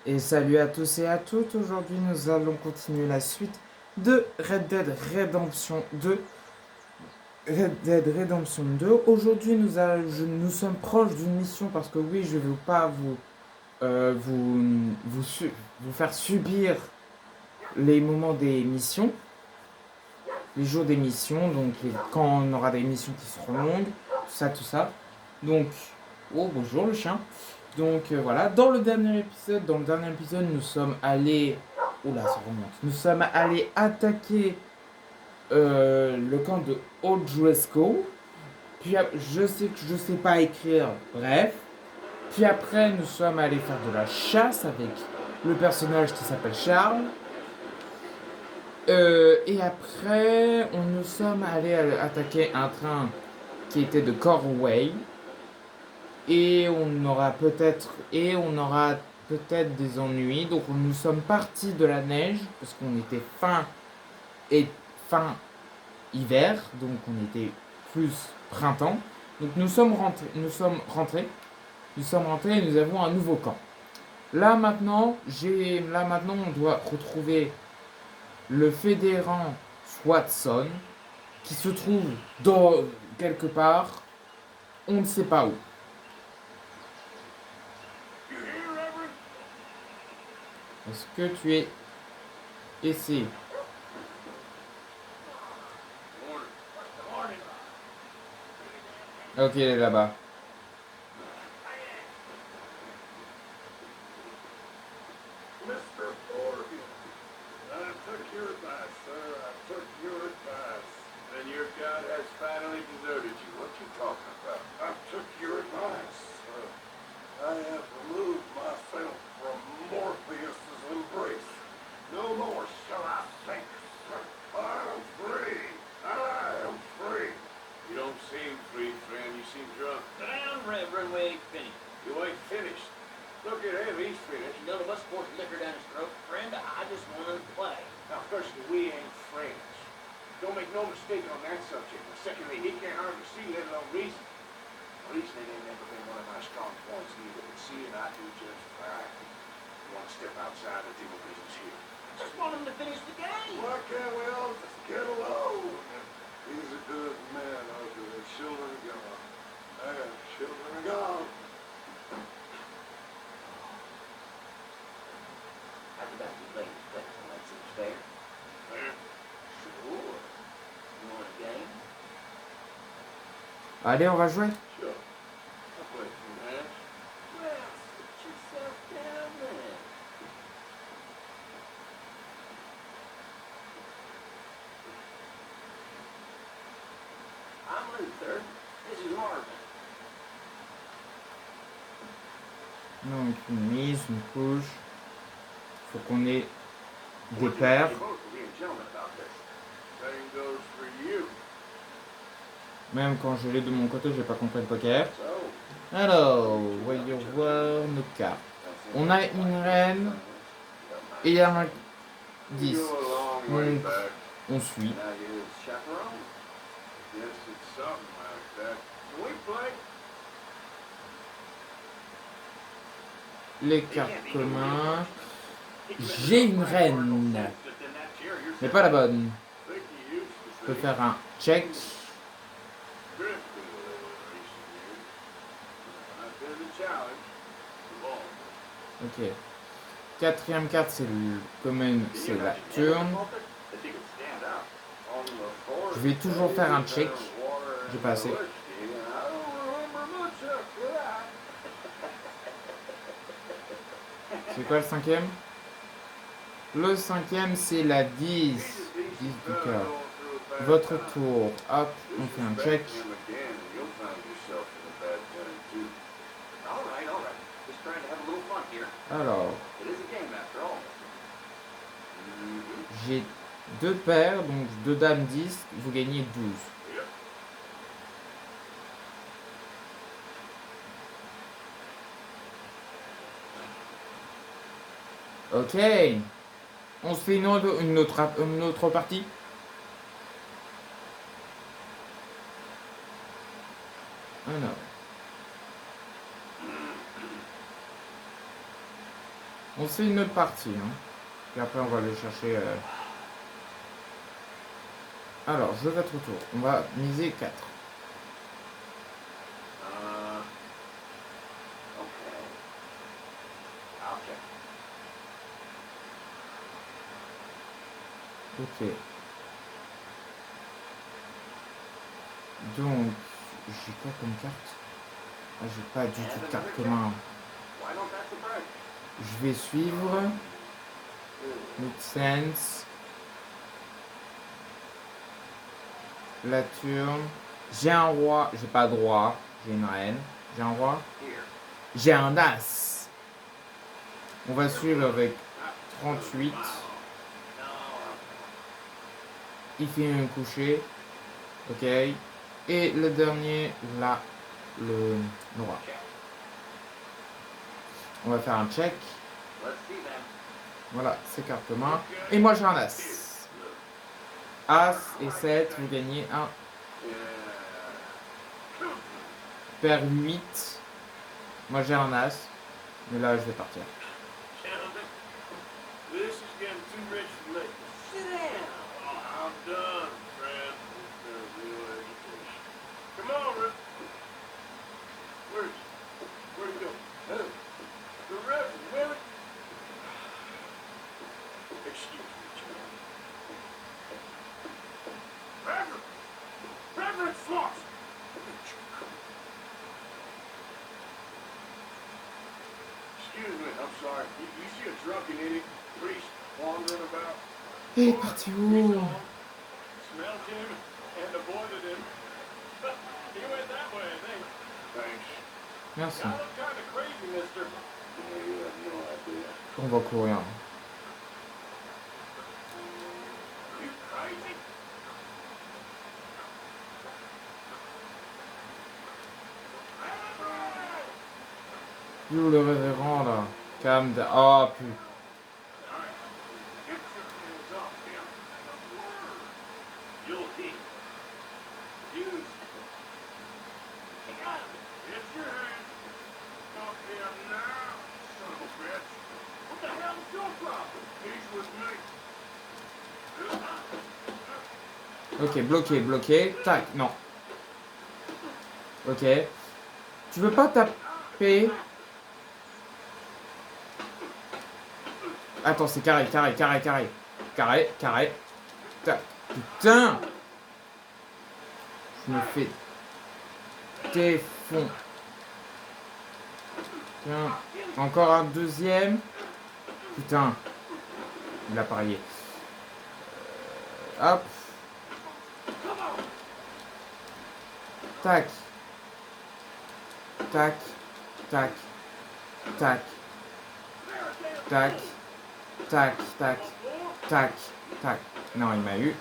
Et salut à tous et à toutes, aujourd'hui nous allons continuer la suite de Red Dead Redemption 2. Red Dead Redemption 2. Aujourd'hui nous sommes proches d'une mission parce que oui, je ne veux pas vous faire subir les moments des missions, les jours des missions, donc quand on aura des missions qui seront longues, tout ça. Donc, oh bonjour le chien. Donc voilà, dans le dernier épisode, nous sommes allés. Oula, ça remonte. Nous sommes allés attaquer le camp de Old Driscoll. Puis je sais que je sais pas écrire, bref. Puis après, nous sommes allés faire de la chasse avec le personnage qui s'appelle Charles. Et après, nous sommes allés attaquer un train qui était de Corway. Et on aura peut-être des ennuis. Donc nous sommes partis de la neige parce qu'on était et fin hiver, donc on était plus printemps. Donc nous sommes rentrés et nous avons un nouveau camp. Là maintenant on doit retrouver le fédérant Watson qui se trouve dans quelque part, on ne sait pas où. Est-ce que tu es ici? Ok, il est là-bas. Mr. Morgan, I took your advice, sir. I took your advice. And your God has finally deserted you. What you talking about? I took your advice, sir. I have removed myself from Morpheus's embrace. No more shall I sink, sir. I am free. I am free. You don't seem free, friend. You seem drunk. Sit down, Reverend. We ain't finished. You ain't finished. Look at him. He's finished. None of us forced liquor down his throat. Friend, I just want to play. Now, firstly, we ain't friends. Don't make no mistake on that subject. And secondly, he can't hardly see, let alone reason. Reasoning ain't never been one of my strong points neither, but seeing I do just fine. You want to step outside the deal business here. Just want him to finish the game. Why can't we all just get along? He's a good man, Arthur. The children are gone. And children are gone. How'd you about to play this place? Well, that seems fair. Fair? Sure. You want a game? Allez, on va jouer. Sure. I'll play a few hands. Well, sit yourself down then. I'm Luther. This is Marvin. Donc une mise, une couche. Faut qu'on ait des paires. You both were being gentlemen about this. Same goes for you. Même quand je l'ai de mon côté, j'ai pas compris le poker. So, Alors, voyons voir nos cartes. On a une reine et il y en a 10. you go a long way Donc, back. on suit. Now you're his chaperone. Guess it's something like that. Can we play? Les cartes communs. J'ai une reine, mais pas la bonne. Think you used Je to peux say faire un check. drifting a little in recent years. I've been the challenge. Come on. Ok. Quatrième carte, c'est le common, c'est la turn. Je vais toujours faire un check. J'ai pas assez. C'est quoi le cinquième? Le cinquième, c'est la 10. 10 du cœur. Votre tour. Hop, on fait un check. All right, all right. Just trying to have a little fun here. Alors, It is a game after all. j'ai deux paires, donc deux dames 10. Vous gagnez 12. Ok. On se fait une autre partie. Alors. On se fait une autre partie. Hein. Puis après, on va aller chercher... Alors, je vais être autour. On va miser 4. Okay. I'll check. Ok. Donc, j'ai quoi comme carte? Ah, j'ai pas du tout de carte main. Why don't that surprise you? Je vais suivre. Make sense. La turn. J'ai un roi. J'ai pas de roi. J'ai une reine. J'ai un roi. Here. J'ai un as. On va suivre avec 38. Il fait un coucher. Ok. Et le dernier, là, le roi. On va faire un check. Let's see then. Voilà, c'est carte main. Et moi j'ai un as. As et 7, vous gagnez un. Paire 8. Moi j'ai un as. Mais là je vais partir. Gentlemen, this is getting too rich for me. Sit down. Oh, I'm done, friend. With the real education. Come on, Rip. Where'd you go? Who? The Reverend Willie. Excuse me, John. Reverend Sloss. Excuse me, I'm sorry. You see a drunken idiot priest wandering about? Et parti où? Smelled him and avoided him. He went that way, I think. Thanks. Merci. I look kind of crazy, mister. Yeah, you have no idea. On va courir. You crazy? Yo le révérend là. Calme down. Oh putain. Get your hands off him. You'll hear. Use. Get your hands off him now, son of a bitch. What the hell's your problem? He's with me. Ok, bloqué, bloqué. Tac, non. Ok. Tu veux pas taper? Attends, c'est carré, carré, carré, carré. Carré, carré. Tac. Putain! Je me fais défond. Tiens. Encore un deuxième. Putain. Il a parié. Hop. Tac. Tac. Tac. Tac. Tac. Tac. Tac. Tac. Tac. Non, il m'a eu.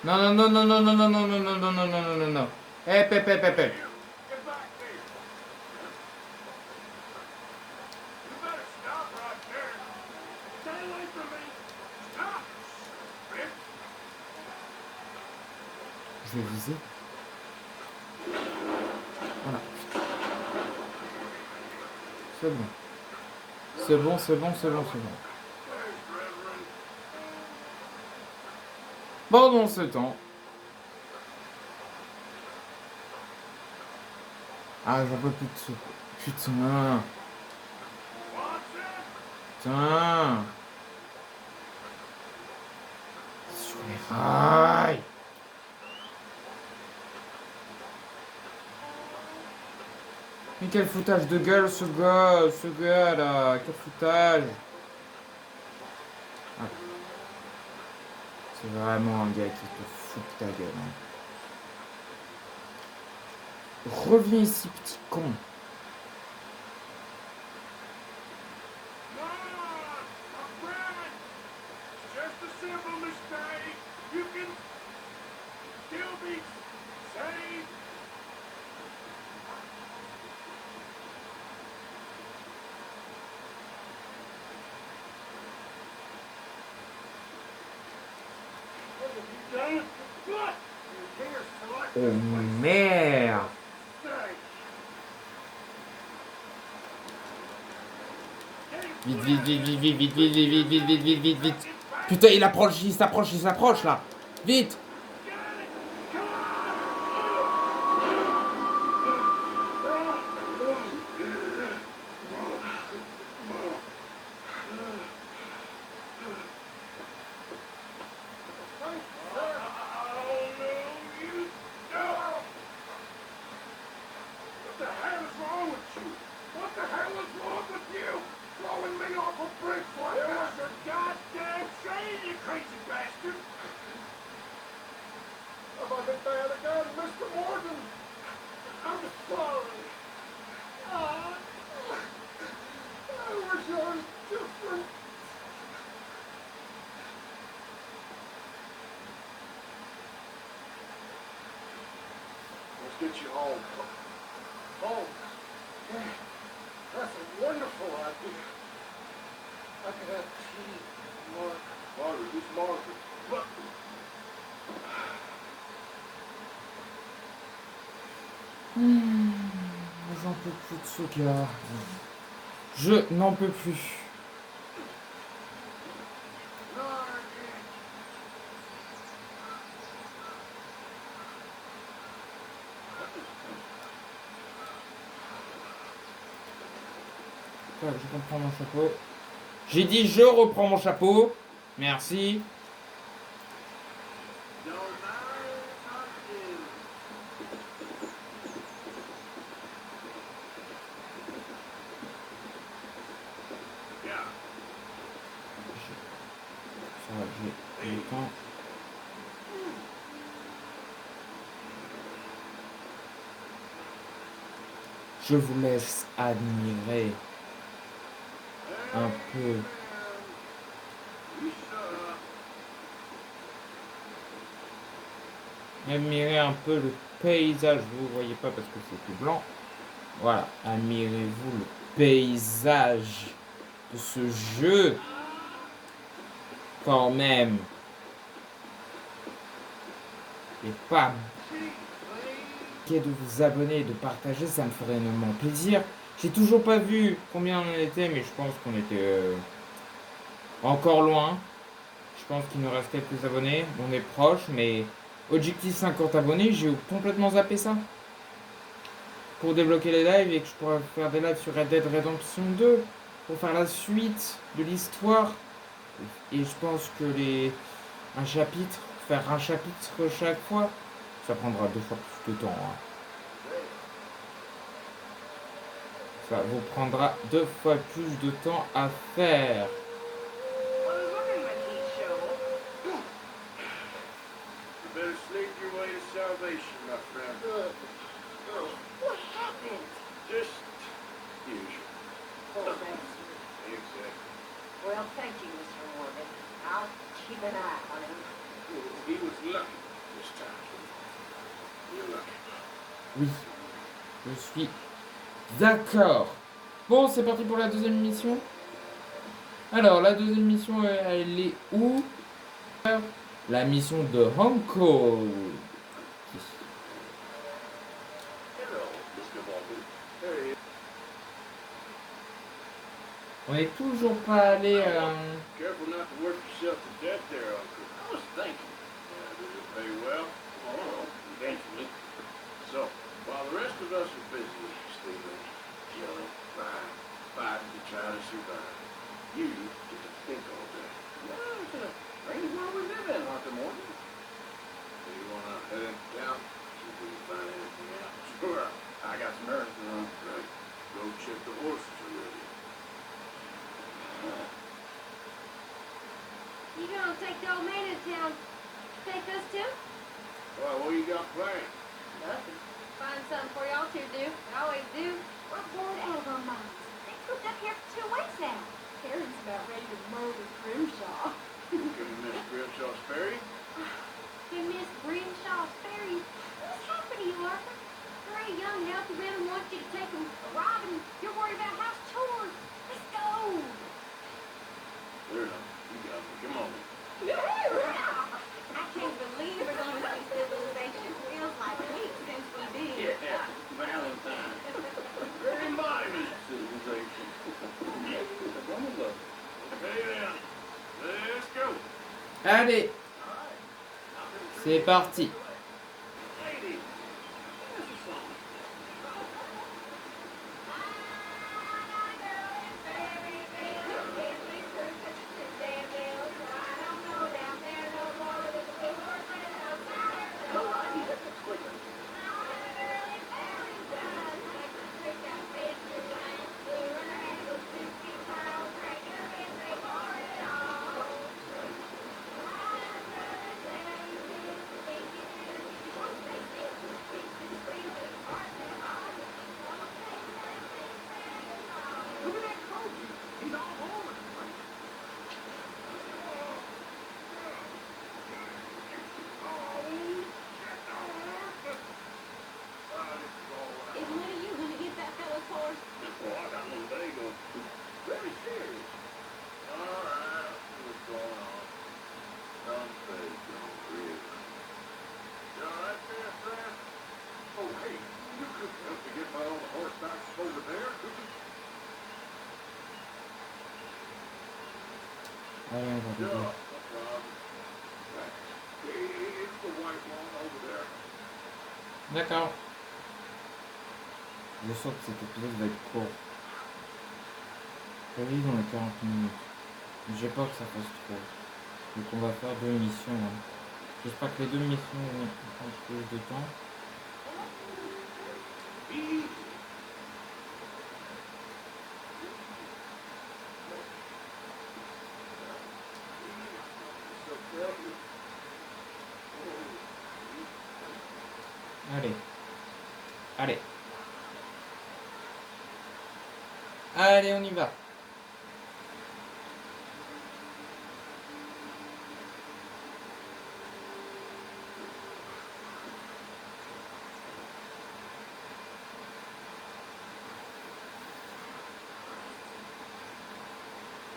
Non, non, non, non, non, non, non, non, non, non, non, non, non, non, non, non. Hep, hep, hep, hep, hep. Get back there. You better stop right there. Stay away from me. Stop. Rip. Je vais viser. Voilà. C'est bon. C'est bon, c'est bon, c'est bon, c'est bon. There's Reverend. Pendant ce temps. Ah, j'en peux plus de ce. Putain. What's that? Putain. Sur les rails. Mais quel foutage de gueule ce gars là. Quel foutage. Ah. C'est vraiment un gars qui te fout de ta gueule. Hein. Reviens ici, petit con. Come on, my friend. It's just a simple mistake. You can still be saved. you done it? What? Your hair's select Oh this place. merde. Thanks. Vite, vite, vite, vite, vite, vite, vite, vite, vite, vite, vite, vite, vite. Putain, il s'approche là. Vite. What the hell is wrong with you? What the hell is wrong with you? Throwing me off a bridge like that? It was your goddamn train, you crazy bastard! Have I been bad again, Mr. Morgan? I'm sorry. I wish I was different. Let's get you home. Home? Yeah, that's a wonderful idea. I could have tea, Margaret, who's Margaret? Look. J'en peux plus de ce gars. Je n'en peux plus. Ouais, je reprends mon chapeau. J'ai dit je reprends mon chapeau. Merci. Ça va, j'ai le temps. Je vous laisse admirer un peu. Admirez un peu le paysage. Vous ne voyez pas parce que c'est tout blanc. Voilà. Admirez-vous le paysage de ce jeu. Quand même. Et pas de vous abonner et de partager. Ça me ferait énormément plaisir. J'ai toujours pas vu combien on en était. Mais je pense qu'on était encore loin. Je pense qu'il nous reste quelques abonnés. On est proche, mais objectif 50 abonnés, j'ai complètement zappé ça. Pour débloquer les lives et que je pourrais faire des lives sur Red Dead Redemption 2. Pour faire la suite de l'histoire. Et je pense que faire un chapitre chaque fois, ça prendra 2 fois plus de temps. Hein. Ça vous prendra 2 fois plus de temps à faire. Better sleep your way to salvation, my friend. What happened? Just usual. Oh, that's Exactly. well, thank you, Mr. Morgan. I'll keep an eye on him. He was lucky this time. You're lucky. Oui, je suis d'accord. Bon, c'est parti pour la deuxième mission. Alors, la deuxième mission, elle est où? La mission de Hanko. Hello, Mr. Morgan. Hey. On n'est toujours pas allé. Careful not to work yourself to death there, Uncle. I was thinking. Does it pay well? Oh, eventually. So, while the rest of us are busy stealing, killing, fighting to try to survive, you get to think all day. Well, it's a strange world we live in, Arthur Morgan. Do you want to head in town? See if we can find anything out? Sure. I got some errands to run. Right. Go check the horses are ready. You gonna take the old man in town? Take us too? Well, what you got planned? Nothing. Find something for y'all two to do. I always do. We're bored out of our minds. They cooped up here for 2 weeks now. Karen's about ready to murder Grimshaw. Can Miss Grimshaw's ferry? You miss Grimshaw's ferry. What's happened to you, Arthur? Three young, healthy women want you to take them robbing. You're worried about house chores. Let's go. Fair enough. You got me. Come on. I can't Allez, c'est parti. Lady, there's a song. Look at that coach. He's all over the place. Is one of you gonna get that fella's horse? Well, I got no bagel. Very serious. All right, I'll see what's going on. Some say don't really. You all right there, Sam? Oh, hey, you couldn't help me get my own horseback over there, could you? Allez, on va Yeah, rigoler. no problem. Thanks. It's the white one over there. D'accord. Je sens que cet épisode va être court. Très vite dans les 40 minutes. Mais j'ai peur que ça fasse trop. Donc on va faire 2 missions. Hein. J'espère que les 2 missions vont prendre plus de temps. Easy. Allez. Allez. Allez, on y va.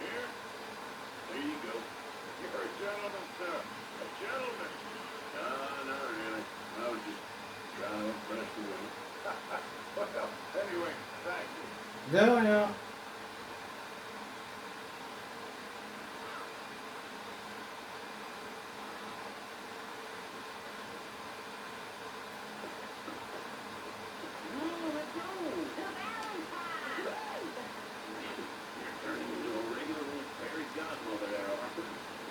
Here? There you go. You're a gentleman, sir. A gentleman. No, not really. I was just trying to impress the women. Well, anyway, thank you. De rien. No, let's go. The Valentine! You're turning into a regular old fairy godmother there, Arthur.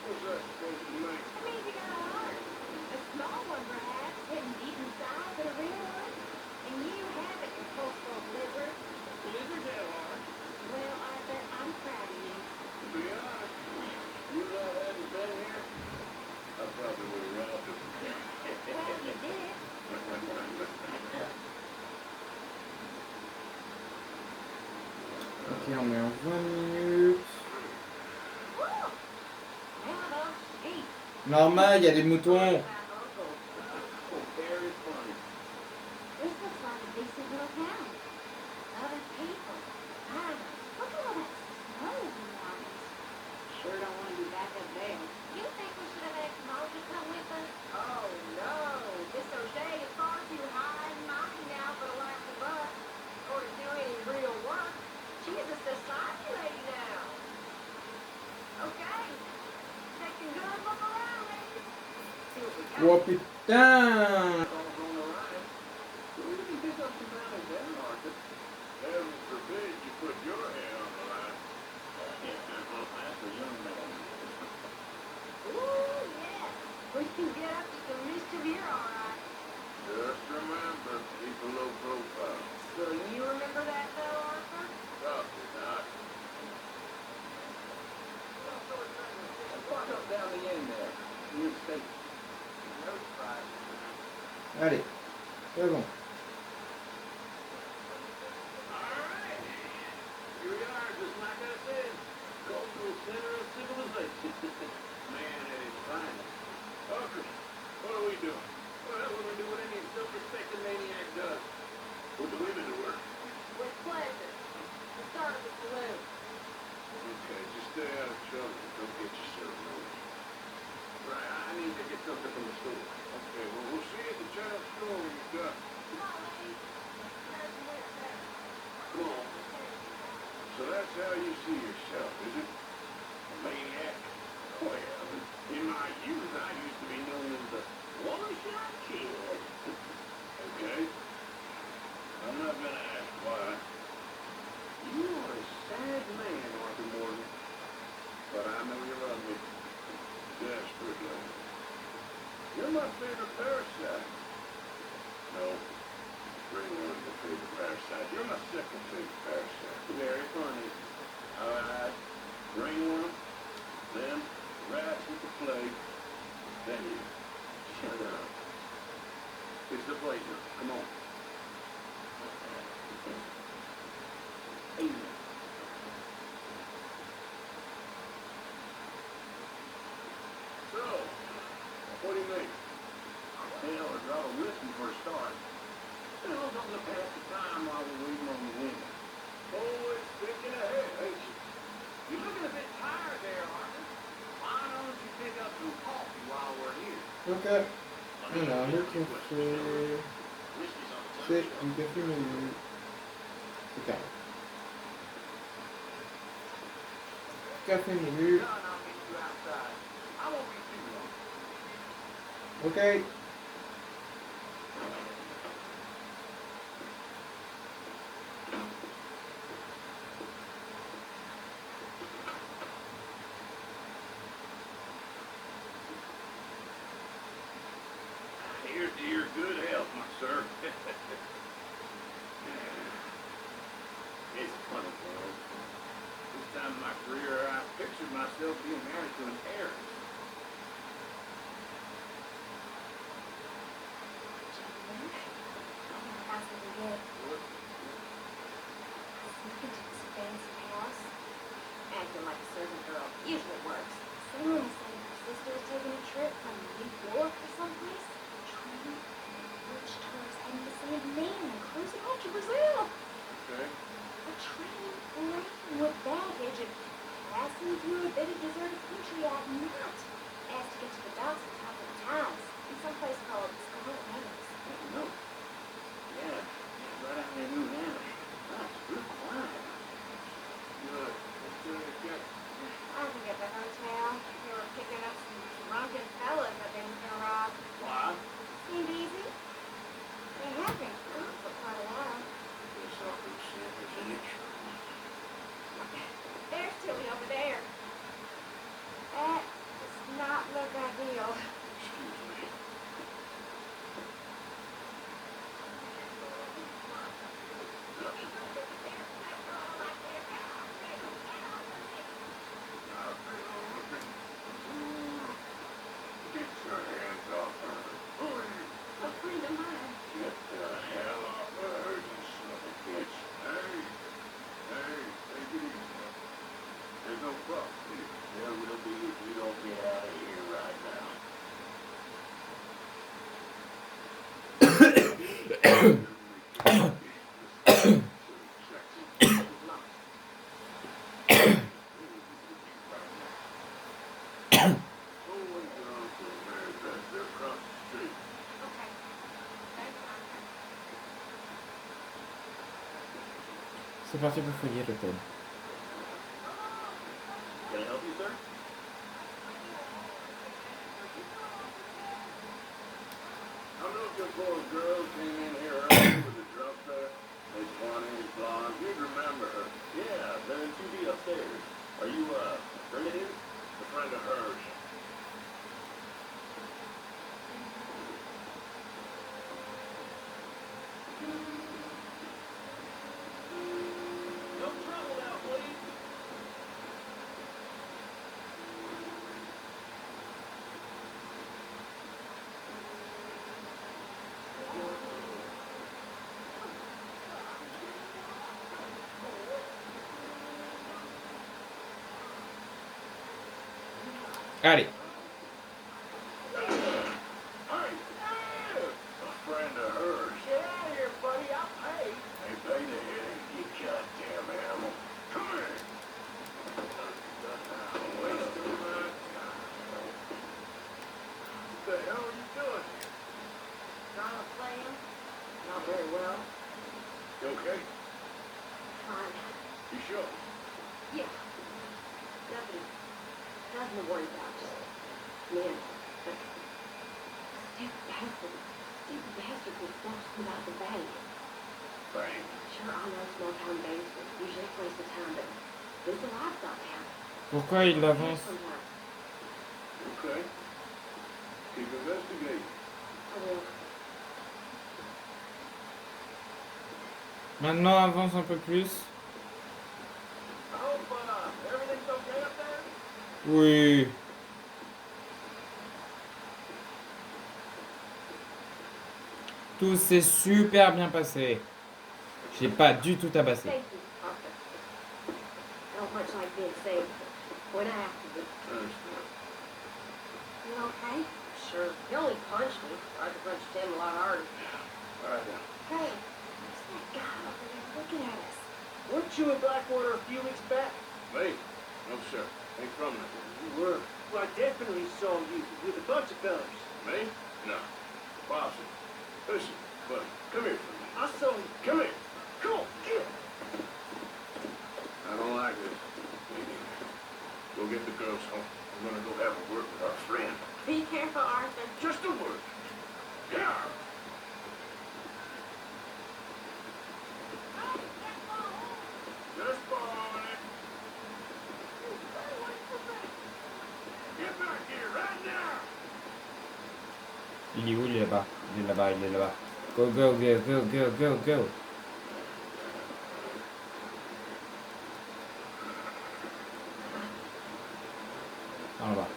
What's that supposed to mean? Maybe not a heart. A small one, perhaps, hidden deep inside, but a real one. And you have it, you postal lizard. Lizard that hard. Well, Arthur, I'm proud of you. To be honest, you lot hadn't been here, I probably would have robbed him. Well, you did it. Ok, on est en 20 minutes. Woo! Now those sheep. Normal, il y a des moutons. My uncle. Oh, very funny. This looks like a decent little town. Other people. My, look at all that snow in the mountains. Sure don't want to be back up there. You think we should have asked Mom to come with us? Oh, no. Miss O'Shea is far too high and mighty now for the likes of us. Or to do any real work. She's a society lady now. Okay. Taking good look around, ladies. See what we got. Oh putain. All on the ride. Where did you pick up some mountain there, Arthur? Heaven forbid you put your hand on the line. That's a young man. Ooh, yeah. We can get up to some mischief here, all right. Just remember, keep a low profile. So you remember that, though, Arthur? Probably not. Park up down the end there. Near the station. No surprise. Allez, c'est bon. Alright. Here we are, just like I said. Cultural center of civilization. Man at his finest. Uncle, what are we doing? Well, we're gonna do what any self-respecting maniac does. Put the women to work. With pleasure. The start of the saloon. Okay, just stay out of trouble. Don't get yourself noticed. Right, I need to get something from the store. Okay, well, we'll see you at the general store when you're done. Come on, ladies. There's the winner there. Come on. So that's how you see yourself, is it? A maniac? Well, You're my favorite parasite. No, Ringworm's my favorite parasite. You're my second favorite parasite. Very funny. All right. Ringworm, then rats with the plague, then you. Shut up. It's the blazer. Come on. Hey. So, what do you mean? Hell, a drop of whiskey for a start. Hell, don't look past the time while we're waiting on the wind. Always thinking ahead, ain't you? You're looking a bit tired there, Arthur. Why don't you pick up some coffee while we're here? Ok. Alors, le café. Whiskey's on the C'est table. du café menu. C'est carré. Café menu. John, I'll meet you outside. I won't be too long. Ok. Here's to your good health, my sir. It's a funny world. This time in my career, I pictured myself being married to an heiress. Gentlemen, I'm gonna pass it again. Sneak into this fancy house, acting like a servant girl. Usually works. Someone was saying her sister was taking a trip from New York or someplace. Train, rich tourists heading to San Maine and cruising out to Brazil. Okay. A train laden with baggage and passing through a bit of deserted country at night. Asked to get to the docks at the top of the tides in some place called Scarlet Meadows. No. Yeah, right out there in New Hampshire. That's real quiet. Good. Let's do it again. I think at the hotel, they were picking up some drunken fellas that they were gonna rob. Why? Seemed easy. They have been gone for quite a while. This awful shit is an insurance. There's Tilly over there. That does not look ideal. Excuse me. Get your hands off her. A friend of mine. Get the hell off her, you son of a bitch. Hey, take it easy. There's no problem here. There will be if we don't get out of here right now. Okay. C'est parti pour fouiller l'hôtel. Can I help you, sir? I'm looking for a girl who came in here earlier with a drunk there. Age 20, blonde. You'd remember her. Yeah, they're in 2B upstairs. Are you, a friend of his? A friend of hers. No trouble now, please. Allez. Hey, a friend of hers. Get out of here, buddy. I'll pay. Hey, pay the headache, you goddamn animal. Come here. Waste of my time. What the hell are you doing here? Trying to play him? Not very well. You okay? Fine. You sure? Yeah. Nothing to worry about. Just, man, stupid bastard was forced without the bank. Bang. Sure, I know small town banks are usually a waste of time, but this is a livestock town. Pourquoi il avance? Sometimes. Okay. Can Keep investigating. I will. Maintenant, avance un peu plus. I hope everything's okay up there? Oui. Tout s'est super bien passé. J'ai pas du tout tabassé. Thank you, Arthur. I don't much like being saved, but when I have to be. Understand. You okay? Sure. He only punched me. I could punch him a lot harder. All right, now. Hey, who's that guy over there looking at us? Weren't you in Blackwater a few weeks back? Me? No, sir. Ain't from there. You were. Well, I definitely saw you with a bunch of fellas. Me? No. Bobson. Listen, buddy, come here for a minute. I saw you. Come here. Come on, get him. I don't like this. Me neither. Go get the girls home. I'm gonna go have a word with our friend. Be careful, Arthur. Just a word. Yeah. Just boy. Get back here right now. Il est où, il est là-bas. Il est là-bas, il est là-bas. Go, go, go, go, go, go, go. En bas.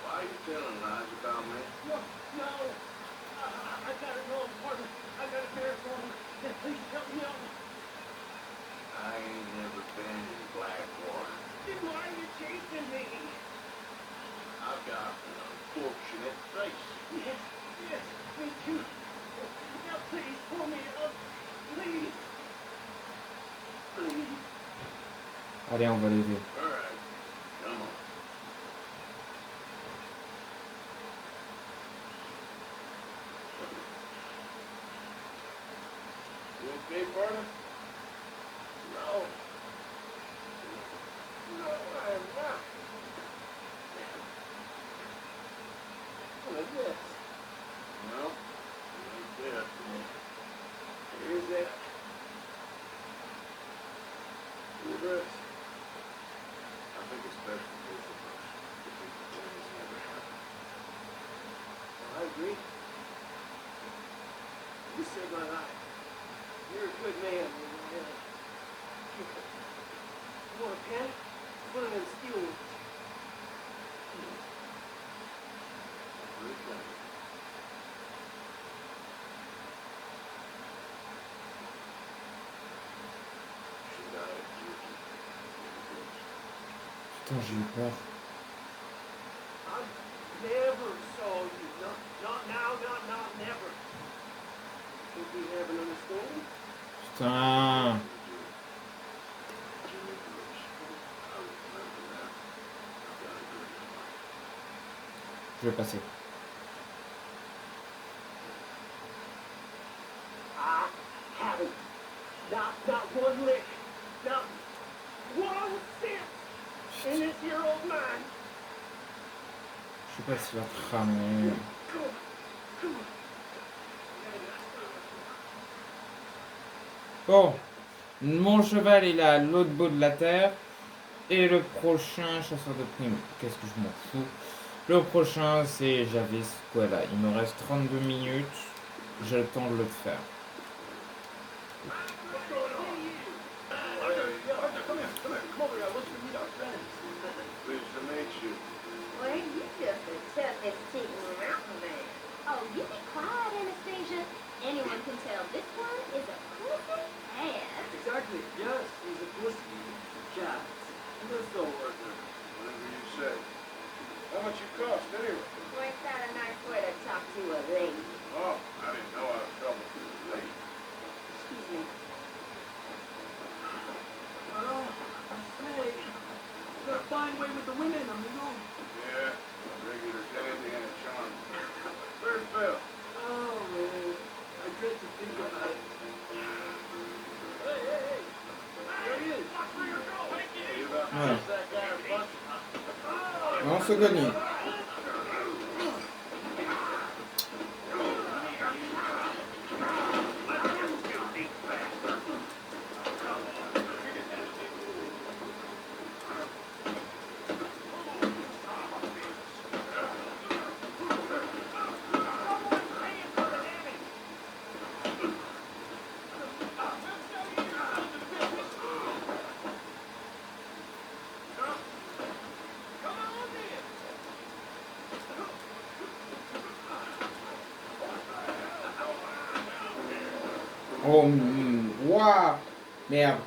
Why are you telling lies about me? No. I got a wrong partner. I got a bear for me. Please help me out. I ain't never been in Blackwater. Then why are you chasing me? I've got an unfortunate face. Yes, me too. Now please pull me up. Please. Please. Allez, on va l'aider. All right, come on. You okay, partner? No. No, I am not. What is this? Well, you ain't dead. Here's that. Reverse. I think it's best for both of us if we pretend this never happened. I agree. You saved my life. You're a good man, man. You want a pen? One of them steel ones. Really kind. Should I have killed you? Putain, j'ai eu peur. I never saw you. Not now, not never. Think we have an understanding? Putain. Jimmy Bruce. I remember that. I've got a good memory. Je vais passer. I haven't. Not one lick. Not one cent in this here old mine. Je sais pas s'il va cramer. Come on. Come on. Bon. Mon cheval, il est à l'autre bout de la terre. Et le prochain chasseur de primes, qu'est-ce que je m'en fous. Le prochain, c'est Javis. Voilà, il me reste 32 minutes. J'ai le temps de le faire. Pleased to meet you. Well, you just the toughest chick in the mountain man. Oh, you be quiet, Anastasia. Anyone can tell this one is a pussy ass. Exactly. Yes, he's a pussy. Cat. Let's go, Arthur. Whatever you say. How much you cost, anyway? Well, it's not a nice way to talk to a lady. Oh, I didn't know I was trouble for the lady. Excuse me. Well, I say, you got a fine way with the women, amigo. Yeah, a regular dandy and a charm. Where's Bill? Ouais. On se gagne. Oh, waouh. Merde.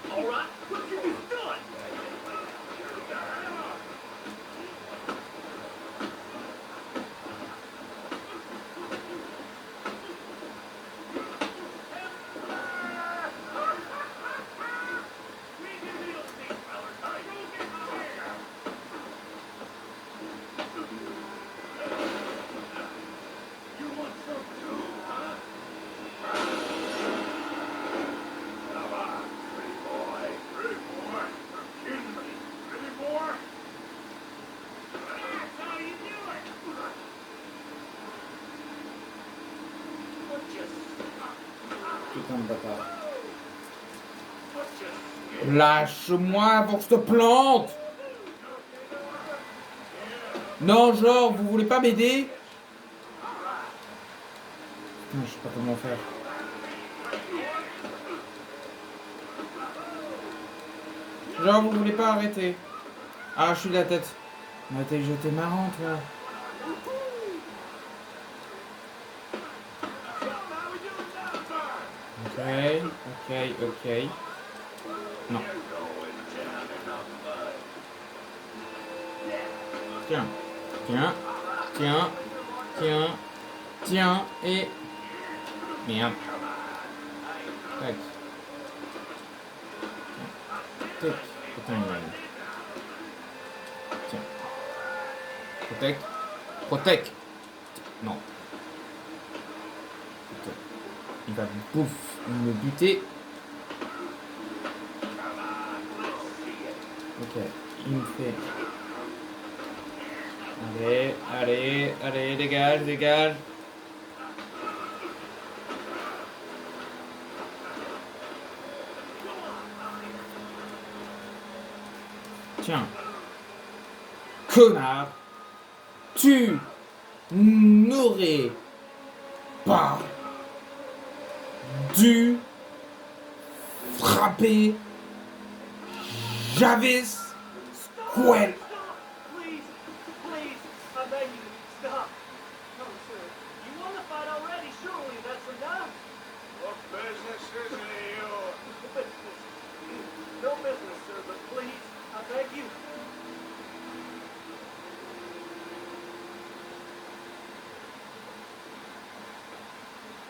All right, what you just done? Putain de bâtard. Lâche-moi avant que je te plante. Non, genre, vous voulez pas m'aider? Putain, je sais pas comment faire. Genre, vous voulez pas arrêter? Ah, je suis de la tête. Mais t'es marrant, toi. Ok. Non. Tiens, et... Merde. Tac. Tac. Putain, il m'a... Tiens. Protect. Non. Putain. Il va me buter. Ok. Il me fait... Allez, dégage. Tiens. Connard. Tu n'aurais pas dû frapper Jarvis Squell. Please, I beg you, stop. No, sir. You won the fight already, surely that's enough. What business is it of yours? No business, sir, but please, I beg you.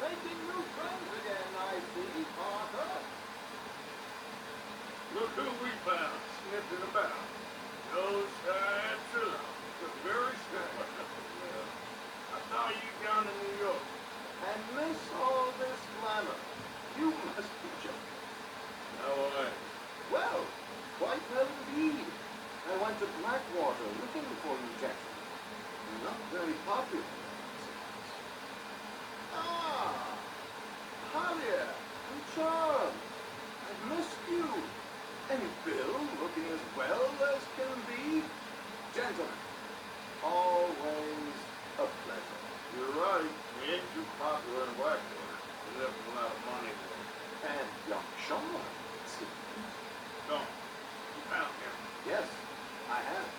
Making new friends again, I see, Parker. Look who we found sniffing about. No sign to the very same. I saw you down in New York. And miss all this glamour. You must be joking. How are you? Well, quite well indeed. I went to Blackwater looking for you, Jackson. Not very popular. Ah, Javier, I'm charmed. I've missed you. And Bill looking as well as can be. Gentlemen, always a pleasure. You're right. We ain't too popular in Blackwater. We left a lot of money for it. And young Sean. No. You found him. Yes, I have.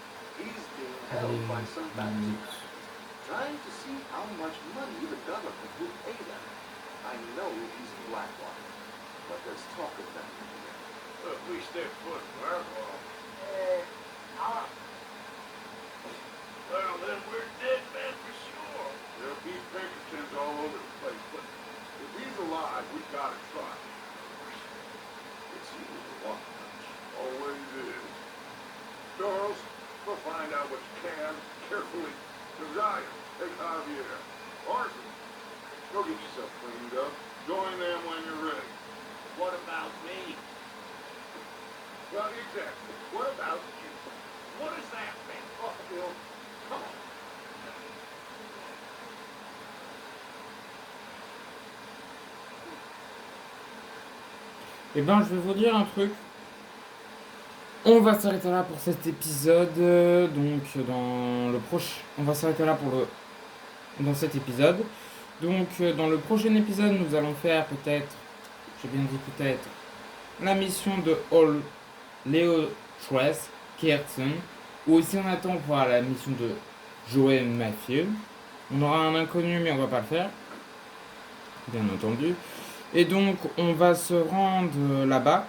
He's being held by some bandits, trying to see how much money the government will pay them. I know he's in Blackwater, but there's talk of that. If we stay put in our ball, well, then we're dead men for sure. There'll be Pinkertons all over the place, but if he's alive, we gotta try. It's you who want much. Always is. Charles, go find out what you can, carefully. Desire, take Javier. Arson, go get yourself cleaned up. Join them when you're ready. What about me? Well, exactly. What about you? What does that mean? Oh, Bill, come on. Eh ben, je vais vous dire un truc. On va s'arrêter là pour cet épisode. Donc, dans le prochain. On va s'arrêter là pour le. Dans cet épisode. Donc, dans le prochain épisode, nous allons faire peut-être. J'ai bien dit peut-être. La mission de All Leo Tress Kierson. Ou si on attend voir la mission de Joel Matthew. On aura un inconnu, mais on va pas le faire. Bien entendu. Et donc, on va se rendre là-bas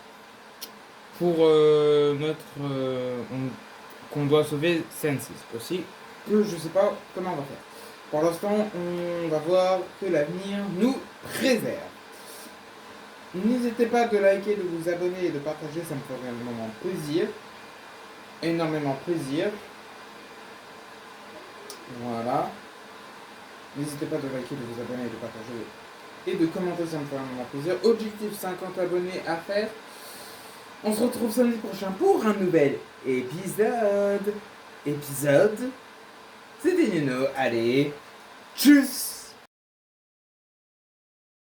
pour qu'on doit sauver Senses aussi. Que je sais pas comment on va faire. Pour l'instant, on va voir que l'avenir nous préserve. N'hésitez pas de liker, de vous abonner et de partager, ça me ferait énormément plaisir. Énormément plaisir. Voilà. N'hésitez pas de liker, de vous abonner et de partager et de commenter, ça me ferait énormément plaisir. Objectif 50 abonnés à faire. On se retrouve samedi prochain pour un nouvel épisode. C'était Nuno. Allez, tchuss!